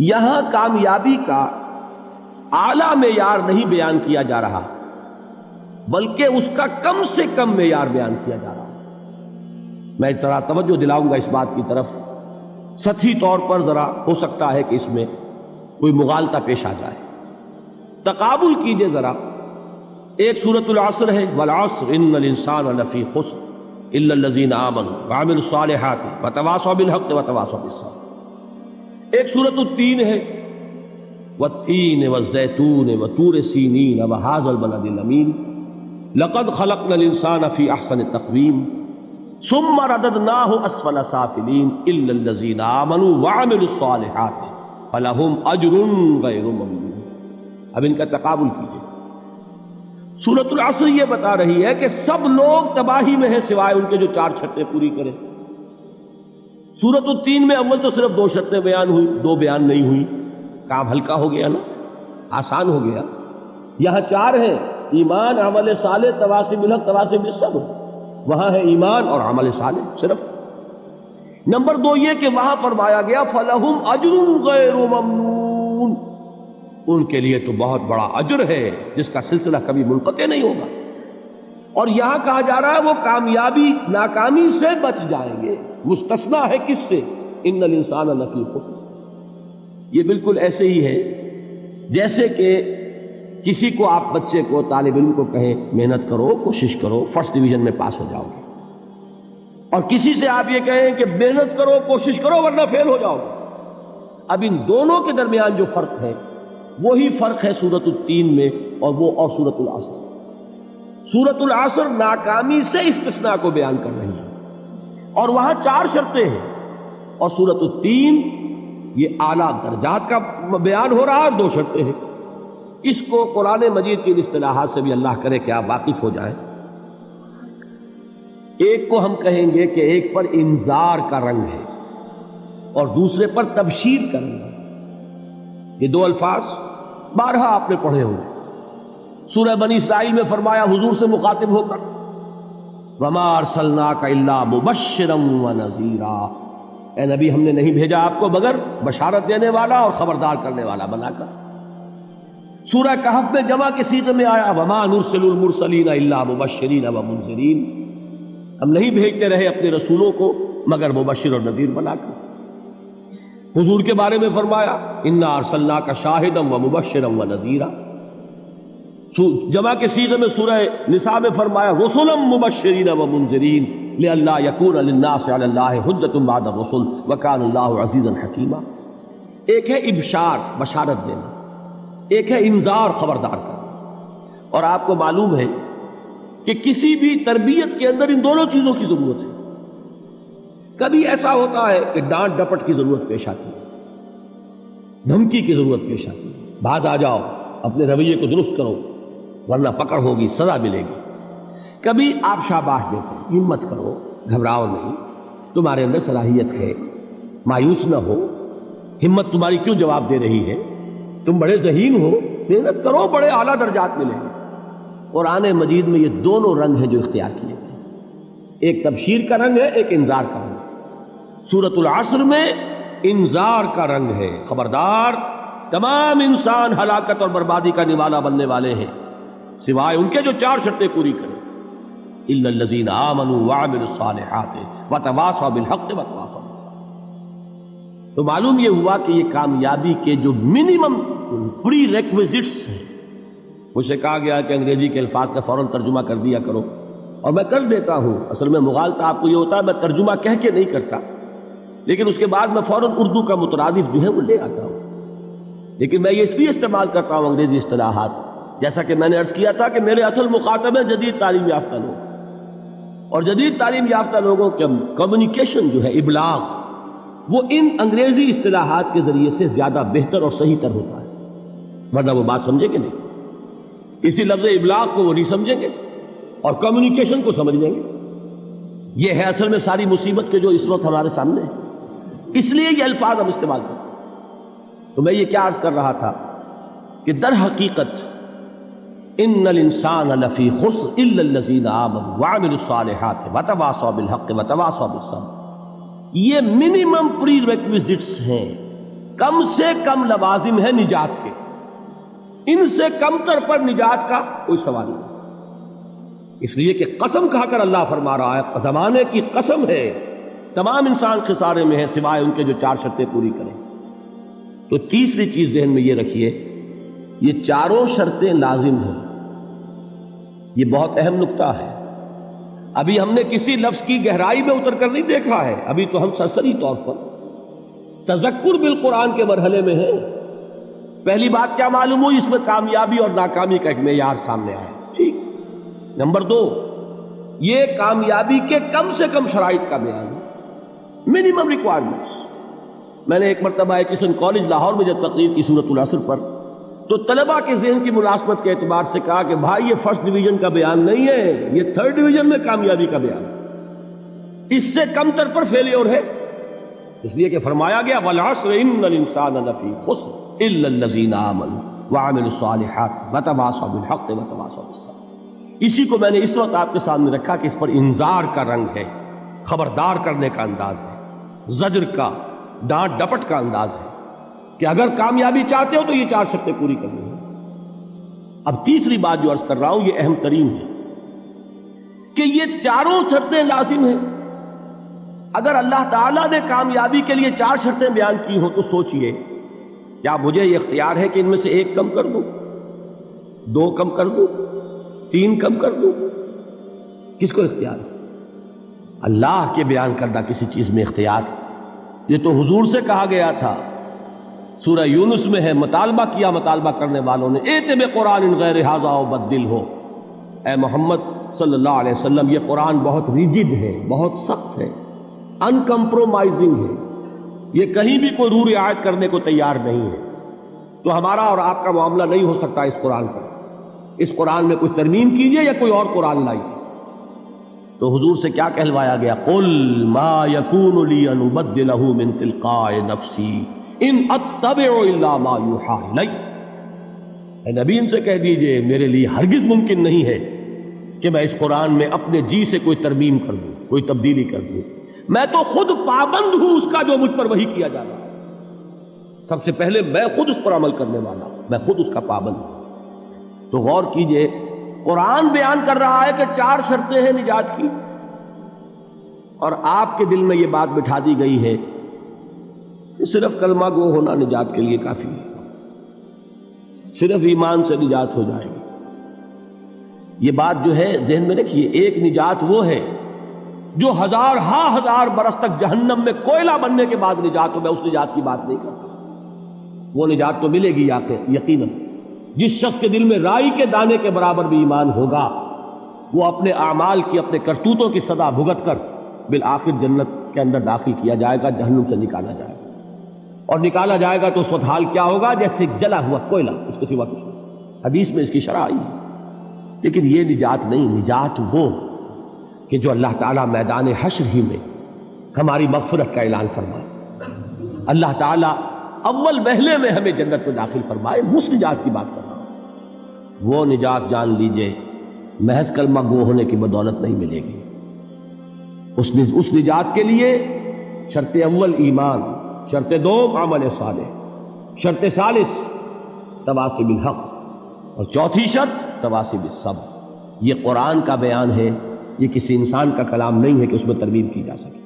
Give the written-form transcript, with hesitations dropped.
یہاں کامیابی کا اعلیٰ معیار نہیں بیان کیا جا رہا، بلکہ اس کا کم سے کم معیار بیان کیا جا رہا۔ میں ذرا توجہ دلاؤں گا اس بات کی طرف، سطحی طور پر ذرا ہو سکتا ہے کہ اس میں کوئی مغالطہ پیش آ جائے۔ تقابل کیجئے ذرا، ایک سورۃ العصر ہے، والعصر ان الانسان لفی خسر الا الذین آمنوا وعملوا الصالحات وتواصوا بالحق وتواصوا بالصبر۔ ایک سورۃ التین ہے، والتین والزیتون وطور سینین وہذا البلد الامین لقد خلقنا الانسان فی احسن تقویم ثم رددناہ اسفل سافلین الا الذین آمنوا وعملوا الصالحات فلہم اجر غیر ممنون۔ اب ان کا تقابل کیجئے۔ سورۃ العصر یہ بتا رہی ہے کہ سب لوگ تباہی میں ہیں سوائے ان کے جو 4 شرطیں پوری کریں۔ سورۃ التین میں اول تو صرف 2 شرطیں بیان ہوئی، 2 بیان نہیں ہوئی، کام ہلکا ہو گیا نا، آسان ہو گیا۔ یہاں 4 ہیں، ایمان، عمل صالح، تواصی بالحق، تواصی بالصبر۔ وہاں ہے ایمان اور عمل صالح صرف۔ نمبر 2 یہ کہ وہاں فرمایا گیا فَلَهُمْ أَجْرٌ غَيْرُ مَمْنُونَ، ان کے لیے تو بہت بڑا اجر ہے جس کا سلسلہ کبھی منقطع نہیں ہوگا۔ اور یہاں کہا جا رہا ہے وہ کامیابی ناکامی سے بچ جائیں گے۔ مستثنیٰ ہے کس سے؟ ان الانسان لفی خسر۔ یہ بالکل ایسے ہی ہے جیسے کہ کسی کو آپ بچے کو، طالب علم کو کہیں محنت کرو، کوشش کرو، فرسٹ ڈویژن میں پاس ہو جاؤ گے، اور کسی سے آپ یہ کہیں کہ محنت کرو، کوشش کرو ورنہ فیل ہو جاؤ گے۔ اب ان دونوں کے درمیان جو فرق ہے وہی فرق ہے سورۃ التین میں اور سورۃ العصر۔ سورۃ العصر ناکامی سے استثناء کو بیان کر رہی ہے اور وہاں 4 شرطیں ہیں، اور سورۃ التین یہ اعلیٰ درجات کا بیان ہو رہا ہے اور 2 شرطیں ہیں۔ اس کو قرآن مجید کی اصطلاحات سے بھی اللہ کرے کہ آپ واقف ہو جائیں۔ ایک کو ہم کہیں گے کہ ایک پر انذار کا رنگ ہے اور دوسرے پر تبشیر کا رنگ ہے۔ یہ 2 الفاظ بارہا آپ نے پڑھے ہوں گے۔ سورہ بنی اسرائیل میں فرمایا حضور سے مخاطب ہو کر وَمَا أَرْسَلْنَاكَ إِلَّا مُبَشِّرًا وَنَذِيرًا، اے نبی ہم نے نہیں بھیجا آپ کو مگر بشارت دینے والا اور خبردار کرنے والا بنا کر۔ سورہ کہف میں جمع کے صیغے میں آیا وَمَا نُرْسِلُ الْمُرْسَلِينَ إِلَّا مُبَشِّرِينَ وَمُنذِرِينَ، ہم نہیں بھیجتے رہے اپنے رسولوں کو مگر مبشر اور نذیر بنا کر۔ حضور کے بارے میں فرمایا اِنَّا أَرْسَلْنَاكَ شَاهِدًا وَمُبَشِّرًا وَنَذِيرًا۔ جمع کے صیغے میں سورہ نساء میں فرمایا رُسُلًا مُبَشِّرِينَ وَمُنذِرِينَ لِئَلَّا يَكُونَ لِلنَّاسِ عَلَى اللَّهِ حُجَّةٌ بَعْدَ الرُّسُلِ وَكَانَ اللَّهُ عَزِيزًا حَكِيمًا۔ ایک ہے ابشار، بشارت دینا، ایک ہے انذار، خبردار کرنا۔ اور آپ کو معلوم ہے کہ کسی بھی تربیت کے اندر ان دونوں چیزوں کی ضرورت ہے۔ کبھی ایسا ہوتا ہے کہ ڈانٹ ڈپٹ کی ضرورت پیش آتی ہے، دھمکی کی ضرورت پیش آتی ہے، باز آ جاؤ، اپنے رویے کو درست کرو ورنہ پکڑ ہوگی، سزا ملے گی۔ کبھی آپ شاباش دیتے ہیں، ہمت کرو، گھبراؤ نہیں، تمہارے اندر صلاحیت ہے، مایوس نہ ہو، ہمت تمہاری کیوں جواب دے رہی ہے، تم بڑے ذہین ہو، محنت کرو، بڑے اعلیٰ درجات ملیں گے۔ قرآن مجید میں یہ دونوں رنگ ہیں جو اختیار کیے گئے، ایک تبشیر کا رنگ ہے، ایک انذار کا رنگ ہے۔ سورۃ العصر میں انذار کا رنگ ہے، خبردار، تمام انسان ہلاکت اور بربادی کا نوالا بننے والے ہیں سوائے ان کے جو 4 شرطیں پوری کریں، الا الذین آمنوا وعملوا الصالحات وتواصوا بالحق وتواصوا بالصبر۔ تو معلوم یہ ہوا کہ یہ کامیابی کے جو منیمم پری ریکویزٹس ہیں، مجھ سے کہا گیا کہ انگریزی کے الفاظ کا فوراً ترجمہ کر دیا کرو، اور میں کر دیتا ہوں۔ اصل میں مغالطہ آپ کو یہ ہوتا ہے میں ترجمہ کہہ کے نہیں کرتا، لیکن اس کے بعد میں فوراً اردو کا مترادف جو ہے وہ لے آتا ہوں۔ لیکن میں یہ اس لیے استعمال کرتا ہوں انگریزی اصطلاحات، جیسا کہ میں نے عرض کیا تھا کہ میرے اصل مخاطب ہیں جدید تعلیم یافتہ لوگ، اور جدید تعلیم یافتہ لوگوں کے کمیونیکیشن جو ہے، ابلاغ، وہ ان انگریزی اصطلاحات کے ذریعے سے زیادہ بہتر اور صحیح تر ہوتا ہے، ورنہ وہ بات سمجھیں گے نہیں۔ اسی لفظ ابلاغ کو وہ نہیں سمجھیں گے اور کمیونیکیشن کو سمجھ لیں گے۔ یہ ہے اصل میں ساری مصیبت کے جو اس وقت ہمارے سامنے ہے، اس لیے یہ الفاظ ہم استعمال کرتے ہیں۔ تو میں یہ کیا عرض کر رہا تھا کہ در حقیقت ان الانسان لفی خسر الا الذین آمنوا وعملوا الصالحات وتواصوا بالحق وتواصوا بالصبر، یہ منیمم پری ریکویزٹس ہیں کم سے کم لوازم ہے نجات کے، ان سے کم تر پر نجات کا کوئی سوال نہیں، اس لیے کہ قسم کھا کر اللہ فرما رہا ہے، زمانے کی قسم ہے، تمام انسان خسارے میں ہیں سوائے ان کے جو 4 شرطیں پوری کریں۔ تو تیسری چیز ذہن میں یہ رکھیے، یہ چاروں شرطیں لازم ہیں، یہ بہت اہم نکتہ ہے۔ ابھی ہم نے کسی لفظ کی گہرائی میں اتر کر نہیں دیکھا ہے، ابھی تو ہم سرسری طور پر تذکر بالقرآن کے مرحلے میں ہیں۔ پہلی بات کیا معلوم ہوئی؟ اس میں کامیابی اور ناکامی کا ایک معیار سامنے آیا، ٹھیک۔ نمبر 2، یہ کامیابی کے کم سے کم شرائط کا بیان ہے، منیمم ریکوائرمنٹس۔ میں نے ایک مرتبہ ایچسن کالج لاہور میں جب تقریر کی سورۃ العصر پر، تو طلباء کے ذہن کی مناسبت کے اعتبار سے کہا کہ بھائی یہ فرسٹ ڈویژن کا بیان نہیں ہے، یہ 3rd ڈویژن میں کامیابی کا بیان ہے، اس سے کم تر پر فیلیور ہے، اس لیے کہ فرمایا گیا والعصر ان الانسان لفی خسر الا الذین آمنوا وعملوا الصالحات وتواصوا بالحق وتواصوا بالصبر۔ اسی کو میں نے اس وقت آپ کے سامنے رکھا کہ اس پر انذار کا رنگ ہے، خبردار کرنے کا انداز ہے، زجر کا، ڈانٹ ڈپٹ کا انداز ہے کہ اگر کامیابی چاہتے ہو تو یہ 4 شرطیں پوری کرنی ہیں۔ اب تیسری بات جو عرض کر رہا ہوں یہ اہم ترین ہے کہ یہ چاروں شرطیں لازم ہیں۔ اگر اللہ تعالیٰ نے کامیابی کے لیے 4 شرطیں بیان کی ہوں تو سوچئے، کیا مجھے یہ اختیار ہے کہ ان میں سے 1 کم کر دوں، 2 کم کر دوں، 3 کم کر دوں؟ کس کو اختیار ہے؟ اللہ کے بیان کردہ کسی چیز میں اختیار۔ یہ تو حضور سے کہا گیا تھا، سورہ یونس میں ہے، مطالبہ کیا مطالبہ کرنے والوں نے، ایت بقرآن غیر ھذا وبدل ہو، اے محمد صلی اللہ علیہ وسلم، یہ قرآن بہت ریجڈ ہے، بہت سخت ہے، ان کمپرومائزنگ ہے، یہ کہیں بھی کوئی روح رعایت کرنے کو تیار نہیں ہے، تو ہمارا اور آپ کا معاملہ نہیں ہو سکتا اس قرآن پر، اس قرآن میں کوئی ترمیم کیجئے یا کوئی اور قرآن لائیے۔ تو حضور سے کیا کہلوایا گیا؟ قل ما یکون لی ان ابدلہ من تلقاء نفسی ان اتبع الا ما یوحی الی۔ اے نبی ان سے کہہ دیجئے میرے لیے ہرگز ممکن نہیں ہے کہ میں اس قرآن میں اپنے جی سے کوئی ترمیم کر دوں، کوئی تبدیلی کر دوں، میں تو خود پابند ہوں اس کا جو مجھ پر وحی کیا جا رہا ہے، سب سے پہلے میں خود اس پر عمل کرنے والا ہوں، میں خود اس کا پابند ہوں۔ تو غور کیجئے، قرآن بیان کر رہا ہے کہ 4 شرطیں ہیں نجات کی، اور آپ کے دل میں یہ بات بٹھا دی گئی ہے کہ صرف کلمہ گو ہونا نجات کے لیے کافی ہے، صرف ایمان سے نجات ہو جائے گی۔ یہ بات جو ہے ذہن میں رکھیے، ایک نجات وہ ہے جو ہزار برس تک جہنم میں کوئلہ بننے کے بعد نجات ہو، میں اس نجات کی بات نہیں کرتا، وہ نجات تو ملے گی یقیناً۔ جس شخص کے دل میں رائی کے دانے کے برابر بھی ایمان ہوگا، وہ اپنے اعمال کی، اپنے کرتوتوں کی سزا بھگت کر بالآخر جنت کے اندر داخل کیا جائے گا، جہنم سے نکالا جائے گا، اور نکالا جائے گا تو اس وقت حال کیا ہوگا؟ جیسے جلا ہوا کوئلہ، اس کے سوا کچھ نہیں۔ حدیث میں اس کی شرح آئی ہے۔ لیکن یہ نجات نہیں، نجات وہ کہ جو اللہ تعالیٰ میدان حشر ہی میں ہماری مغفرت کا اعلان فرمائے، اللہ تعالیٰ اول وہلے میں ہمیں جنت میں داخل فرمائے، اس نجات کی بات کر رہا ہوں۔ وہ نجات جان لیجئے محض کلمہ گو ہونے کی بدولت نہیں ملے گی، اس نجات کے لیے شرط اول ایمان، شرط دوم عمل صالح، شرط ثالث تواصی بالحق، اور چوتھی شرط تواصی بالصبر۔ یہ قرآن کا بیان ہے، یہ کسی انسان کا کلام نہیں ہے کہ اس میں ترمیم کی جا سکے۔